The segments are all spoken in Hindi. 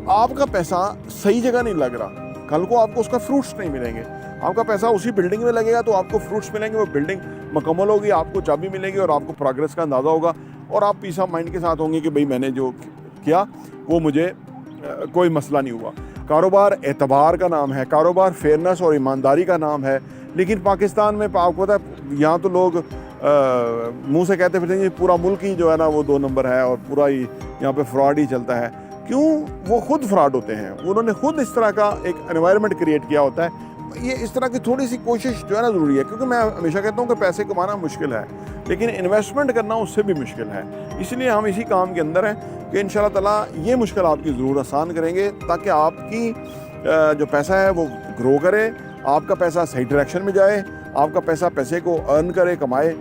आपका पैसा सही जगह नहीं लग रहा, कल को आपको उसका फ्रूट्स नहीं मिलेंगे। आपका पैसा उसी बिल्डिंग में लगेगा तो आपको फ्रूट्स मिलेंगे, वो बिल्डिंग मुकम्मल होगी, आपको चाबी मिलेगी और आपको प्रोग्रेस का अंदाज़ा होगा और आप पीस ऑफ माइंड के साथ होंगे कि भाई मैंने जो किया वो मुझे कोई मसला नहीं हुआ। कारोबार एतबार का नाम है, कारोबार फेयरनेस और ईमानदारी का नाम है। लेकिन पाकिस्तान में आपको पता है यहाँ तो लोग मुंह से कहते फिरते हैं पूरा मुल्क ही जो है ना वो 2 नंबर है और पूरा ही यहाँ पे फ्रॉड ही चलता है। क्यों? वो खुद फ्रॉड होते हैं, उन्होंने खुद इस तरह का एक एनवायरनमेंट क्रिएट किया होता है। ये इस तरह की थोड़ी सी कोशिश जो है ना ज़रूरी है, क्योंकि मैं हमेशा कहता हूँ कि पैसे कमाना मुश्किल है लेकिन इन्वेस्टमेंट करना उससे भी मुश्किल है। इसलिए हम इसी काम के अंदर हैं कि इंशाल्लाह ताला ये मुश्किल आपकी ज़रूर आसान करेंगे ताकि आपकी जो पैसा है वो ग्रो करे, आपका पैसा सही डायरेक्शन में जाए, आपका पैसा पैसे को अर्न करे, कमाए।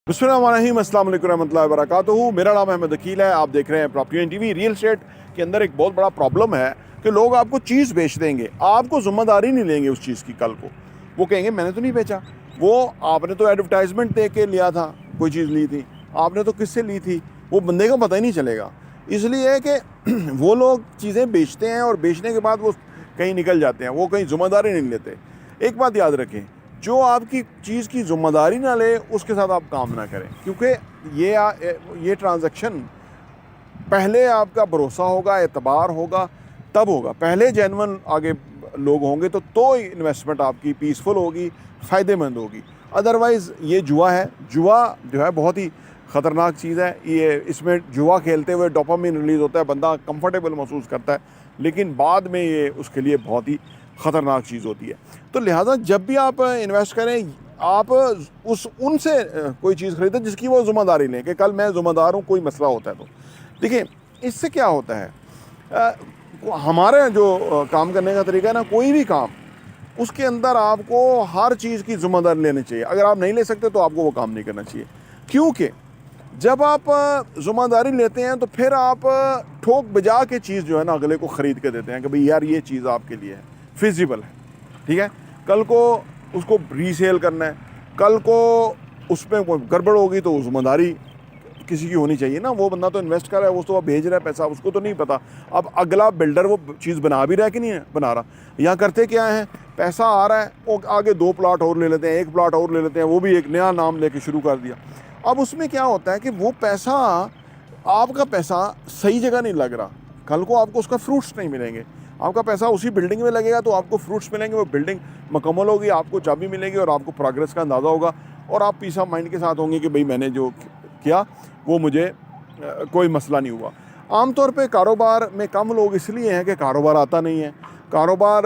बिस्मिल्लाहिर्रहमानिर्रहीम, अस्सलाम वालेकुम रहमतुल्लाहि व बरकातुहू। मेरा नाम अहमद अकील है, आप देख रहे हैं प्रॉपर्टी टीवी। रियल एस्टेट के अंदर एक बहुत बड़ा प्रॉब्लम है कि लोग आपको चीज़ बेच देंगे, आपको जिम्मेदारी नहीं लेंगे उस चीज़ की। कल को वो कहेंगे मैंने तो नहीं बेचा, वो आपने तो एडवर्टाइजमेंट दे के लिया था, कोई चीज़ ली थी, आपने तो किससे ली थी, वो बंदे को पता ही नहीं चलेगा। इसलिए है कि वो लोग चीज़ें बेचते हैं और बेचने के बाद वो कहीं निकल जाते हैं, वो कहीं जिम्मेदारी नहीं लेते। एक बात याद रखें, जो आपकी चीज़ की जिम्मेदारी ना ले उसके साथ आप काम ना करें, क्योंकि ये ट्रांजैक्शन पहले आपका भरोसा होगा, एतबार होगा, तब होगा। पहले जेन्युइन आगे लोग होंगे तो इन्वेस्टमेंट आपकी पीसफुल होगी, फ़ायदेमंद होगी। अदरवाइज़ ये जुआ है। जुआ जो है बहुत ही ख़तरनाक चीज़ है। ये इसमें जुआ खेलते हुए डोपामिन रिलीज़ होता है, बंदा कंफर्टेबल महसूस करता है, लेकिन बाद में ये उसके लिए बहुत ही ख़तरनाक चीज़ होती है। तो लिहाजा जब भी आप इन्वेस्ट करें, आप उनसे कोई चीज़ खरीदें जिसकी वो ज़िम्मेदारी लें कि कल मैं ज़िम्मेदार हूँ, कोई मसला होता है तो। देखिए इससे क्या होता है, हमारे जो काम करने का तरीका है ना, कोई भी काम उसके अंदर आपको हर चीज़ की ज़िम्मेदारी लेनी चाहिए। अगर आप नहीं ले सकते तो आपको वो काम नहीं करना चाहिए, क्योंकि जब आप ज़िम्मेदारी लेते हैं तो फिर आप ठोक बजा के चीज़ जो है ना अगले को ख़रीद के देते हैं कि भाई यार ये चीज़ आपके लिए है, फिजिबल है, ठीक है। कल को उसको रीसेल करना है, कल को उसमें कोई गड़बड़ होगी तो ज़िम्मेदारी किसी की होनी चाहिए ना। वो बंदा तो इन्वेस्ट कर रहा है, वो तो भेज रहा है पैसा, उसको तो नहीं पता अब अगला बिल्डर वो चीज़ बना भी रहा है कि नहीं है बना रहा। यहाँ करते क्या है, पैसा आ रहा है, वो आगे 2 प्लाट और ले लेते हैं, 1 प्लाट और ले लेते हैं, वो भी एक नया नाम लेके शुरू कर दिया। अब उसमें क्या होता है कि वो पैसा, आपका पैसा सही जगह नहीं लग रहा, कल को आपको उसका फ्रूट्स नहीं मिलेंगे। आपका पैसा उसी बिल्डिंग में लगेगा तो आपको फ्रूट्स मिलेंगे, वो बिल्डिंग मुकम्मल होगी, आपको चाबी मिलेगी और आपको प्रोग्रेस का अंदाज़ा होगा और आप पीस ऑफ माइंड के साथ होंगे कि भाई मैंने जो किया वो मुझे कोई मसला नहीं हुआ। आमतौर पे कारोबार में कम लोग इसलिए हैं कि कारोबार आता नहीं है। कारोबार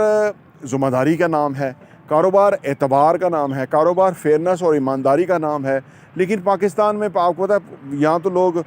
ज़िम्मेदारी का नाम है, कारोबार एतबार का नाम है, कारोबार फेयरनेस और ईमानदारी का नाम है। लेकिन पाकिस्तान में आपको पता है यहाँ तो लोग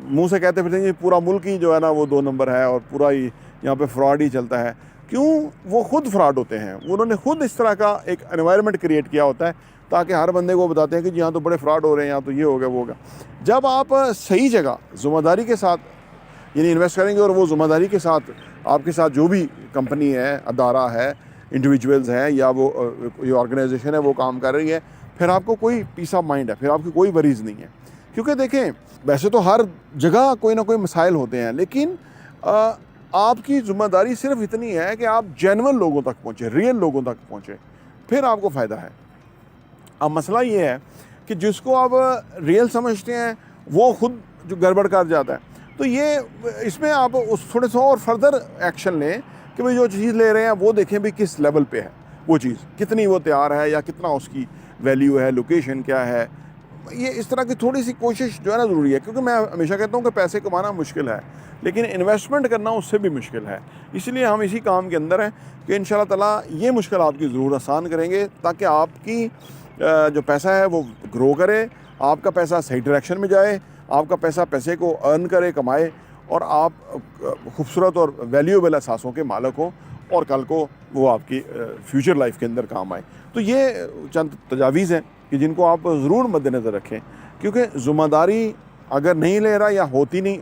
मुंह से कहते फिरते हैं पूरा मुल्क ही जो है ना वो 2 नंबर है और पूरा ही यहाँ पे फ्रॉड ही चलता है। क्यों? वो खुद फ्रॉड होते हैं, उन्होंने खुद इस तरह का एक एनवायरनमेंट क्रिएट किया होता है ताकि हर बंदे को बताते हैं कि यहाँ तो बड़े फ्रॉड हो रहे हैं, यहाँ तो ये हो गया वो हो गया। जब आप सही जगह ज़िम्मेदारी के साथ यानी इन्वेस्ट करेंगे और वो ज़िम्मेदारी के साथ आपके साथ जो भी कंपनी है, अदारा है, इंडिविजुअल्स हैं या वो ये ऑर्गेनाइजेशन है वो काम कर रही है, फिर आपको कोई पीस ऑफ माइंड है, फिर आपकी कोई वरीज़ नहीं है। क्योंकि देखें वैसे तो हर जगह कोई ना कोई मसाइल होते हैं, लेकिन आपकी ज़िम्मेदारी सिर्फ इतनी है कि आप जेन्युइन लोगों तक पहुँचे, रियल लोगों तक पहुँचे, फिर आपको फ़ायदा है। अब मसला ये है कि जिसको आप रियल समझते हैं वो खुद जो गड़बड़ कर जाता है। तो ये इसमें आप उस थोड़े सा और फर्दर एक्शन लें कि भाई जो चीज़ ले रहे हैं वो देखें भी किस लेवल पे है वो चीज़, कितनी वो तैयार है या कितना उसकी वैल्यू है, लोकेशन क्या है। ये इस तरह की थोड़ी सी कोशिश जो है ना ज़रूरी है, क्योंकि मैं हमेशा कहता हूँ कि पैसे कमाना मुश्किल है लेकिन इन्वेस्टमेंट करना उससे भी मुश्किल है। इसलिए हम इसी काम के अंदर हैं कि इंशाल्लाह ताला ये मुश्किल आपकी ज़रूर आसान करेंगे ताकि आपकी जो पैसा है वो ग्रो करे, आपका पैसा सही डायरेक्शन में जाए, आपका पैसा पैसे को अर्न करे, कमाए और आप खूबसूरत और वैल्यूएबल एहसासों के मालिक हो और कल को वो आपकी फ्यूचर लाइफ के अंदर काम आए। तो ये चंद तजावीज़ हैं कि जिनको आप ज़रूर मद्देनज़र रखें, क्योंकि ज़िम्मेदारी अगर नहीं ले रहा या होती नहीं,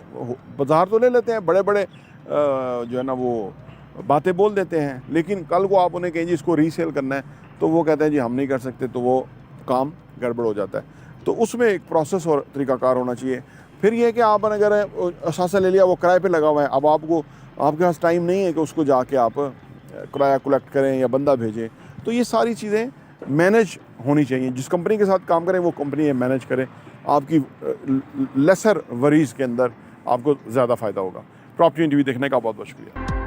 बाज़ार तो ले लेते हैं, बड़े बड़े जो है ना वो बातें बोल देते हैं, लेकिन कल को आप उन्हें कहें जी इसको रीसेल करना है तो वो कहते हैं जी हम नहीं कर सकते, तो वो काम गड़बड़ हो जाता है। तो उसमें एक प्रोसेस और तरीक़ाकार होना चाहिए। फिर ये है कि आप अगर असासा ले लिया, वो किराए पे लगा हुआ है, अब आपके पास टाइम नहीं है कि उसको जाके आप किराया कलेक्ट करें या बंदा भेजें। तो ये सारी चीज़ें मैनेज होनी चाहिए। जिस कंपनी के साथ काम करें वो कंपनी ये मैनेज करें, आपकी लेसर वरीज़ के अंदर आपको ज़्यादा फ़ायदा होगा। प्रॉपर्टी टीवी देखने का बहुत बहुत शुक्रिया।